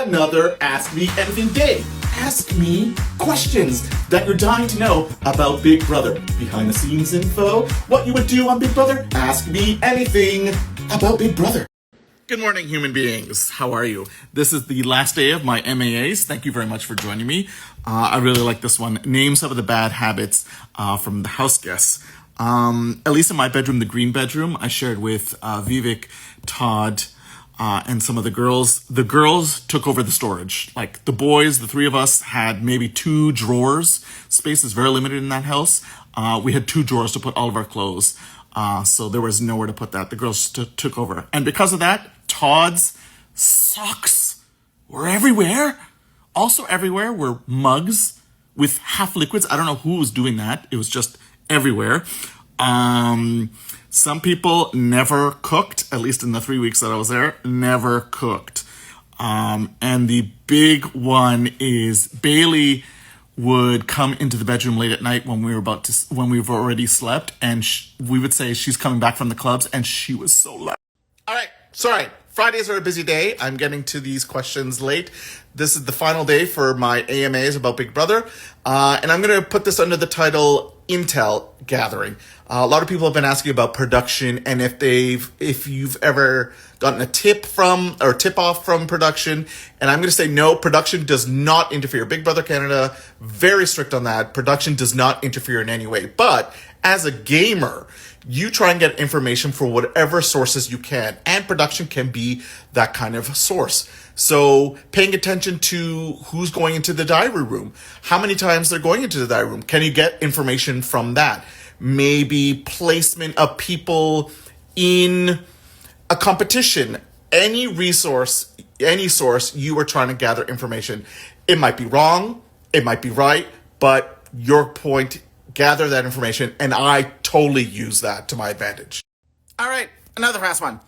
another Ask Me Anything Day. Ask me questions that you're dying to know about Big Brother. Behind the scenes info, what you would do on Big Brother. Ask me anything about Big Brother. Good morning, human beings. How are you? This is the last day of my MAAs. Thank you very much for joining me. I really like this one. Name some of the bad habits from the house guests. At least in my bedroom, the green bedroom, I shared with Vivek, Todd, and some of the girls. The girls took over the storage. Like the boys, the three of us had maybe 2 drawers. Space is very limited in that house. We had 2 drawers to put all of our clothes. So there was nowhere to put that. The girls took over. And because of that, Todd's socks were everywhere. Also everywhere were mugs with half liquids. I don't know who was doing that. It was just everywhere. Some people never cooked, at least in the 3 weeks that I was there, never cooked. And the big one is Bailey would come into the bedroom late at night when we've already slept, and we would say she's coming back from the clubs, and she was so loud. All right, sorry. Fridays are a busy day. I'm getting to these questions late. This is the final day for my AMAs about Big Brother. And I'm going to put this under the title Intel Gathering. A lot of people have been asking about production and if you've ever gotten a tip off from production. And I'm going to say no, production does not interfere. Big Brother Canada, very strict on that. Production does not interfere in any way. But as a gamer, you try and get information from whatever sources you can, and production can be that kind of source. So paying attention to who's going into the diary room, how many times they're going into the diary room, can you get information from that? Maybe placement of people in a competition, any resource, any source you are trying to gather information. It might be wrong, it might be right, but your point, gather that information, and I totally use that to my advantage. All right, another fast one.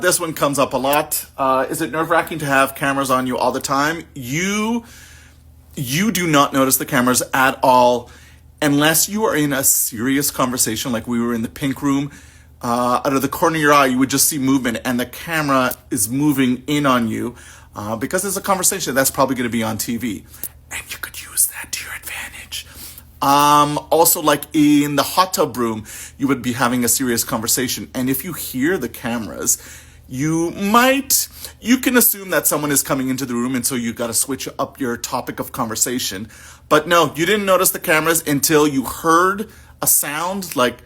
This one comes up a lot. Is it nerve-wracking to have cameras on you all the time? You do not notice the cameras at all unless you are in a serious conversation, like we were in the pink room. Out of the corner of your eye, you would just see movement, and the camera is moving in on you because it's a conversation that's probably going to be on TV. And you could use that to your advantage. Also, like in the hot tub room, you would be having a serious conversation. And if you hear the cameras, you can assume that someone is coming into the room, and so you got to switch up your topic of conversation. But no, you didn't notice the cameras until you heard a sound like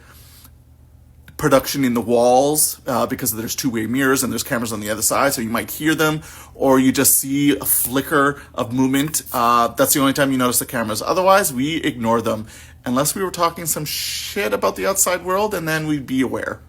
production in the walls, because there's 2-way mirrors and there's cameras on the other side, so you might hear them, or you just see a flicker of movement. That's the only time you notice the cameras. Otherwise, we ignore them unless we were talking some shit about the outside world, and then we'd be aware.